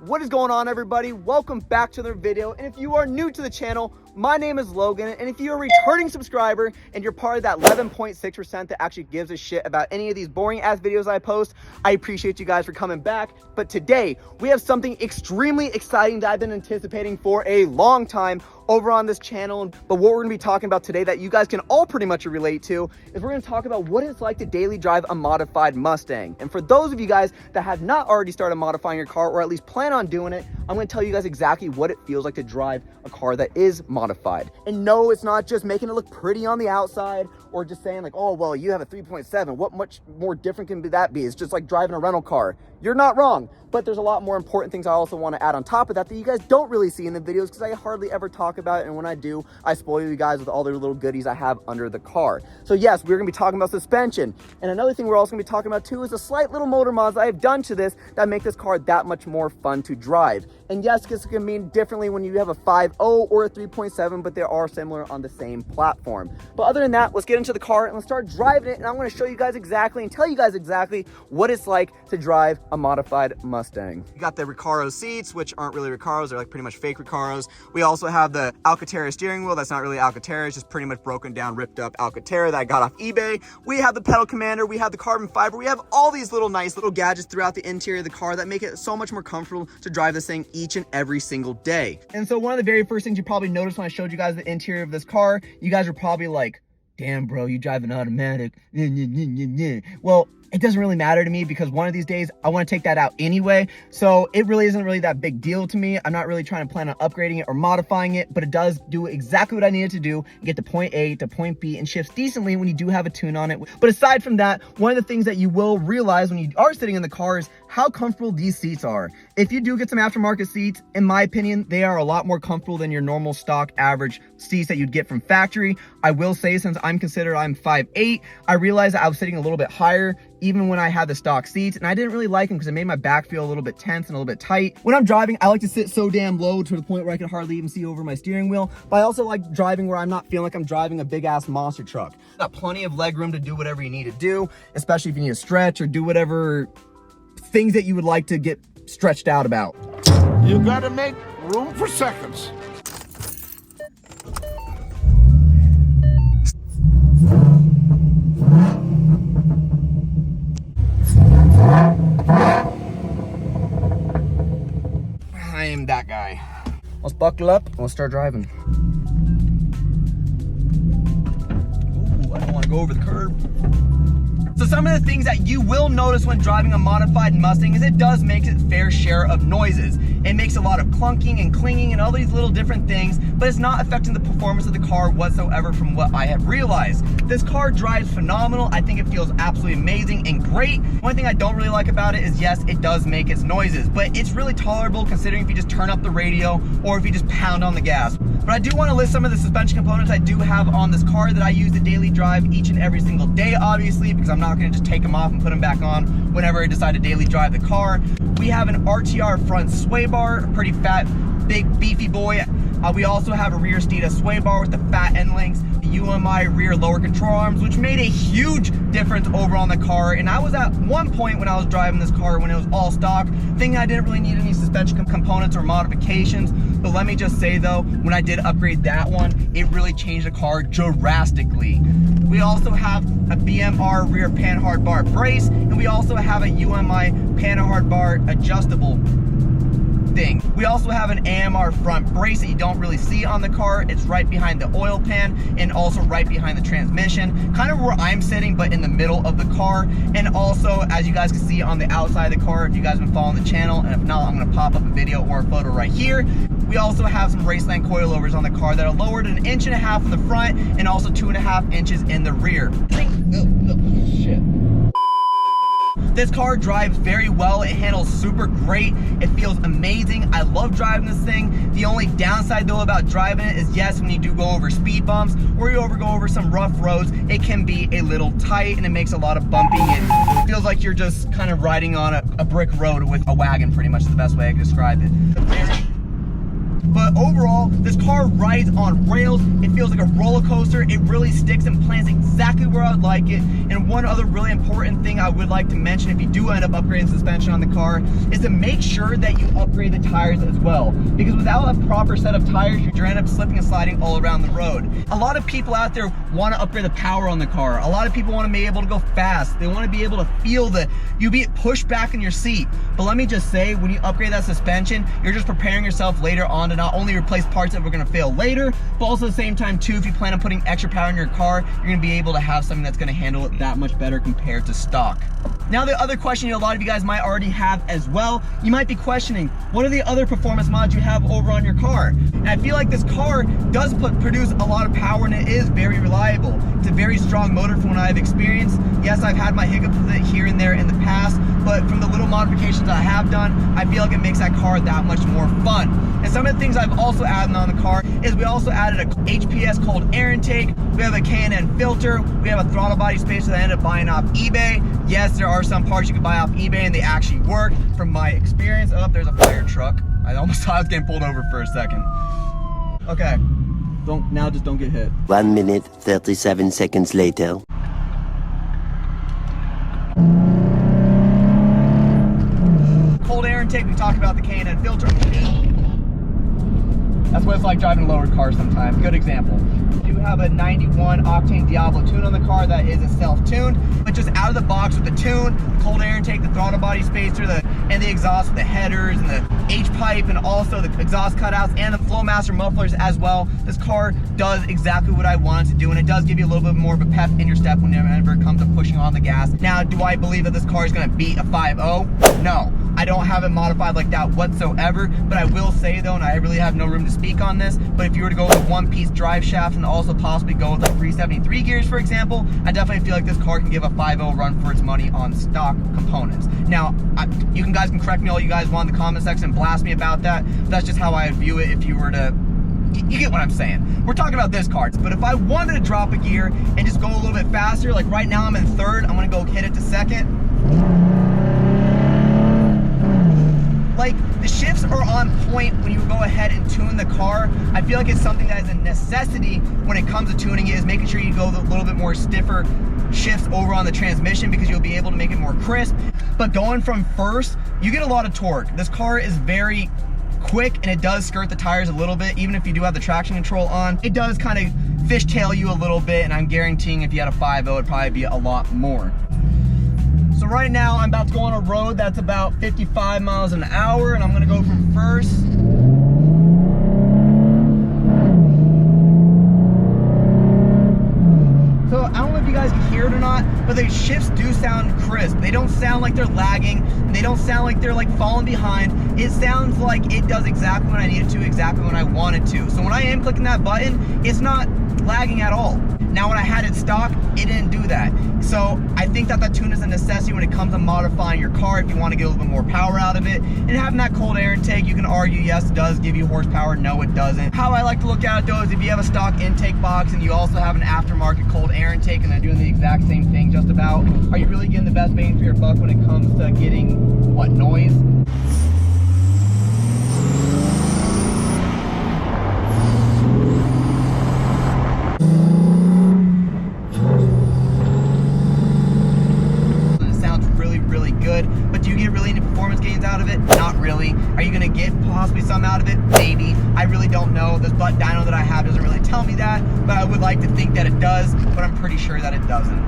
What is going on, everybody? Welcome back to another video. And if you are new to the channel, my name is Logan, and if you're a returning subscriber and you're part of that 11.6% that actually gives a shit about any of these boring ass videos I post, I appreciate you guys for coming back. But today we have something extremely exciting that I've been anticipating for a long time over on this channel. But what we're gonna be talking about today that you guys can all pretty much relate to is we're gonna talk about what it's like to daily drive a modified Mustang. And for those of you guys that have not already started modifying your car, or at least plan on doing it, I'm gonna tell you guys exactly what it feels like to drive a car that is modified. And no, it's not just making it look pretty on the outside or just saying like, oh, well, you have a 3.7. What much more different can that be? It's just like driving a rental car. You're not wrong, but there's a lot more important things I also want to add on top of that that you guys don't really see in the videos because I hardly ever talk about it. And when I do, I spoil you guys with all the little goodies I have under the car. So yes, we're going to be talking about suspension. And another thing we're also going to be talking about too is the slight little motor mods I have done to this that make this car that much more fun to drive. And yes, this can mean differently when you have a 5.0 or a 3.7, but they are similar on the same platform. But other than that, let's get into the car and let's start driving it. And I'm going to show you guys exactly and tell you guys exactly what it's like to drive a modified Mustang. You got the Recaro seats, which aren't really Recaros. They're like pretty much fake Recaros. We also have the Alcantara steering wheel. That's not really Alcantara. It's just pretty much broken down, ripped up Alcantara that I got off eBay. We have the pedal commander. We have the carbon fiber. We have all these little nice little gadgets throughout the interior of the car that make it so much more comfortable to drive this thing each and every single day. And so one of the very first things you probably noticed when I showed you guys the interior of this car, you guys are probably like, damn, bro, you drive an automatic. Well, it doesn't really matter to me because one of these days I want to take that out anyway. So it really isn't really that big deal to me. I'm not really trying to plan on upgrading it or modifying it, but it does do exactly what I needed to do, get to point A to point B and shifts decently when you do have a tune on it. But aside from that, one of the things that you will realize when you are sitting in the car is how comfortable these seats are. If you do get some aftermarket seats, in my opinion, they are a lot more comfortable than your normal stock average seats that you'd get from factory. I will say, since I'm 5'8", I realized that I was sitting a little bit higher even when I had the stock seats, and I didn't really like them because it made my back feel a little bit tense and a little bit tight. When I'm driving, I like to sit so damn low to the point where I can hardly even see over my steering wheel, but I also like driving where I'm not feeling like I'm driving a big ass monster truck. Got plenty of leg room to do whatever you need to do, especially if you need to stretch or do whatever things that you would like to get stretched out about. You gotta make room for seconds. I am that guy. Let's buckle up and let's start driving. Ooh, I don't want to go over the curb. So some of the things that you will notice when driving a modified Mustang is it does make its fair share of noises. It makes a lot of clunking and clinging and all these little different things, but it's not affecting the performance of the car whatsoever from what I have realized. This car drives phenomenal. I think it feels absolutely amazing and great. One thing I don't really like about it is, yes, it does make its noises, but it's really tolerable considering if you just turn up the radio or if you just pound on the gas. But I do want to list some of the suspension components I do have on this car that I use to daily drive each and every single day, obviously, because I'm not going to just take them off and put them back on whenever I decide to daily drive the car. We have an RTR front SwayBar, a pretty fat, big, beefy boy. We also have a rear Strut SwayBar with the fat end links, the UMI rear lower control arms, which made a huge difference over on the car. And I was at one point when I was driving this car when it was all stock, thinking I didn't really need any suspension components or modifications. But let me just say though, when I did upgrade that one, it really changed the car drastically. We also have a BMR rear Panhard bar brace, and we also have a UMI Panhard bar adjustable thing. We also have an AMR front brace that you don't really see on the car. It's right behind the oil pan and also right behind the transmission, kind of where I'm sitting, but in the middle of the car. And also, as you guys can see on the outside of the car, if you guys have been following the channel, and if not, I'm going to pop up a video or a photo right here. We also have some Raceland Coilovers on the car that are lowered 1.5 inches in the front and also 2.5 inches in the rear. Oh, shit. This car drives very well. It handles super great. It feels amazing. I love driving this thing. The only downside though about driving it is, yes, when you do go over speed bumps or you go over some rough roads, it can be a little tight and it makes a lot of bumping. It feels like you're just kind of riding on a brick road with a wagon, pretty much is the best way I can describe it. But overall, this car rides on rails. It feels like a roller coaster. It really sticks and plants exactly where I'd like it. And one other really important thing I would like to mention if you do end up upgrading suspension on the car is to make sure that you upgrade the tires as well. Because without a proper set of tires, you're end up slipping and sliding all around the road. A lot of people out there want to upgrade the power on the car. A lot of people want to be able to go fast. They want to be able to feel you be pushed back in your seat. But let me just say, when you upgrade that suspension, you're just preparing yourself later on to not only replace parts that were going to fail later, but also at the same time too, if you plan on putting extra power in your car, you're going to be able to have something that's going to handle it that much better compared to stock. Now, the other question a lot of you guys might already have as well, you might be questioning, what are the other performance mods you have over on your car? And I feel like this car does produce a lot of power and it is very reliable. It's a very strong motor from what I've experienced. Yes, I've had my hiccups with it here and there in the past, but from the little modifications I have done, I feel like it makes that car that much more fun. And some of the things I've also added on the car is we also added a HPS cold air intake, we have a K&N filter, we have a throttle body spacer that I ended up buying off eBay. Yes, there are some parts you can buy off eBay and they actually work. From my experience, oh, there's a fire truck. I almost thought I was getting pulled over for a second. Okay, just don't get hit. 1 minute, 37 seconds later. Cold air intake, we talked about the K&N filter. That's what it's like driving a lowered car sometimes. Good example. We do have a 91 octane Diablo tune on the car that is a self-tuned, but just out of the box with the tune, the cold air intake, the throttle body spacer, and the exhaust with the headers and the H-pipe and also the exhaust cutouts and the Flowmaster mufflers as well. This car does exactly what I want it to do, and it does give you a little bit more of a pep in your step whenever it comes to pushing on the gas. Now, do I believe that this car is going to beat a 5.0? No. I don't have it modified like that whatsoever, but I will say though, and I really have no room to speak on this, but if you were to go with a one-piece drive shaft and also possibly go with like 373 gears, for example, I definitely feel like this car can give a 5.0 run for its money on stock components. Now, you guys can correct me all you guys want in the comment section and blast me about that. That's just how I would view it if you were to, you get what I'm saying. We're talking about this car, but if I wanted to drop a gear and just go a little bit faster, like right now I'm in third, I'm gonna go hit it to second. Like, the shifts are on point when you go ahead and tune the car. I feel like it's something that is a necessity when it comes to tuning it, is making sure you go a little bit more stiffer shifts over on the transmission because you'll be able to make it more crisp. But going from first, you get a lot of torque. This car is very quick and it does skirt the tires a little bit. Even if you do have the traction control on, it does kind of fishtail you a little bit, and I'm guaranteeing if you had a 5.0, it'd probably be a lot more. So right now I'm about to go on a road that's about 55 miles an hour, and I'm gonna go from first. So I don't know if you guys can hear it or not, but the shifts do sound crisp. They don't sound like they're lagging, and they don't sound like they're like falling behind. It sounds like it does exactly what I need it to, exactly when I want it to. So when I am clicking that button, it's not lagging at all. Now when I had it stock, it didn't do that. So I think that tune is a necessity when it comes to modifying your car if you want to get a little bit more power out of it. And having that cold air intake, you can argue, yes, it does give you horsepower. No, it doesn't. How I like to look at it though is if you have a stock intake box and you also have an aftermarket cold air intake and they're doing the exact same thing just about, are you really getting the best bang for your buck when it comes to getting, what, noise? Out of it? Not really. Are you gonna get possibly some out of it? Maybe. I really don't know. This butt dyno that I have doesn't really tell me that, but I would like to think that it does, but I'm pretty sure that it doesn't.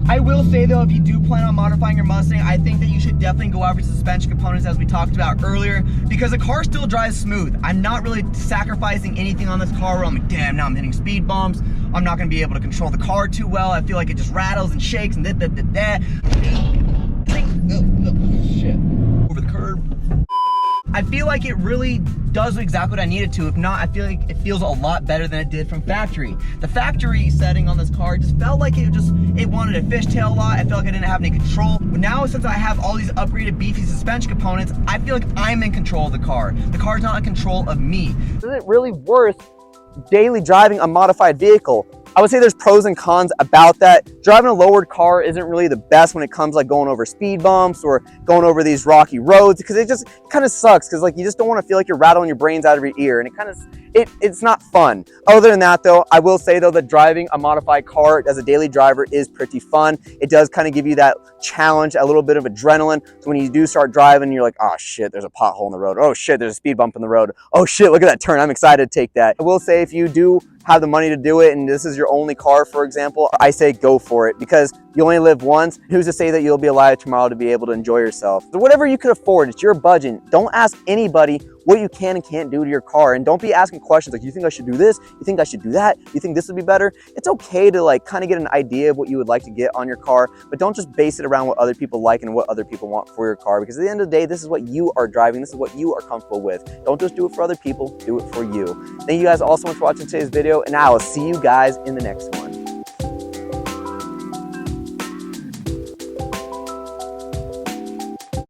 I will say though, if you do plan on modifying your Mustang, I think that you should definitely go out for suspension components as we talked about earlier, because the car still drives smooth. I'm not really sacrificing anything on this car where I'm like, damn, now I'm hitting speed bumps. I'm not gonna be able to control the car too well. I feel like it just rattles and shakes and that. Shit. Over the curb. I feel like it really does exactly what I need it to. If not, I feel like it feels a lot better than it did from factory. The factory setting on this car just felt like it wanted to fishtail a lot. I felt like I didn't have any control. But now, since I have all these upgraded beefy suspension components, I feel like I'm in control of the car. The car's not in control of me. Is it really worth daily driving a modified vehicle? I would say there's pros and cons about that. Driving a lowered car isn't really the best when it comes like going over speed bumps or going over these rocky roads, because it just kind of sucks, because like you just don't want to feel like you're rattling your brains out of your ear, and it kind of it's not fun. Other than that though, I will say though that driving a modified car as a daily driver is pretty fun. It does kind of give you that challenge, a little bit of adrenaline. So when you do start driving, you're like, oh shit, there's a pothole in the road. Oh shit, there's a speed bump in the road. Oh shit, look at that turn. I'm excited to take that. I will say if you do have the money to do it and this is your only car, for example, I say go for it, because you only live once. Who's to say that you'll be alive tomorrow to be able to enjoy yourself? So whatever you can afford, it's your budget. Don't ask anybody what you can and can't do to your car, and don't be asking questions like, you think I should do this? You think I should do that? You think this would be better? It's okay to like kind of get an idea of what you would like to get on your car, but don't just base it around what other people like and what other people want for your car, because at the end of the day, this is what you are driving. This is what you are comfortable with. Don't just do it for other people, do it for you. Thank you guys all so much for watching today's video, and I will see you guys in the next one.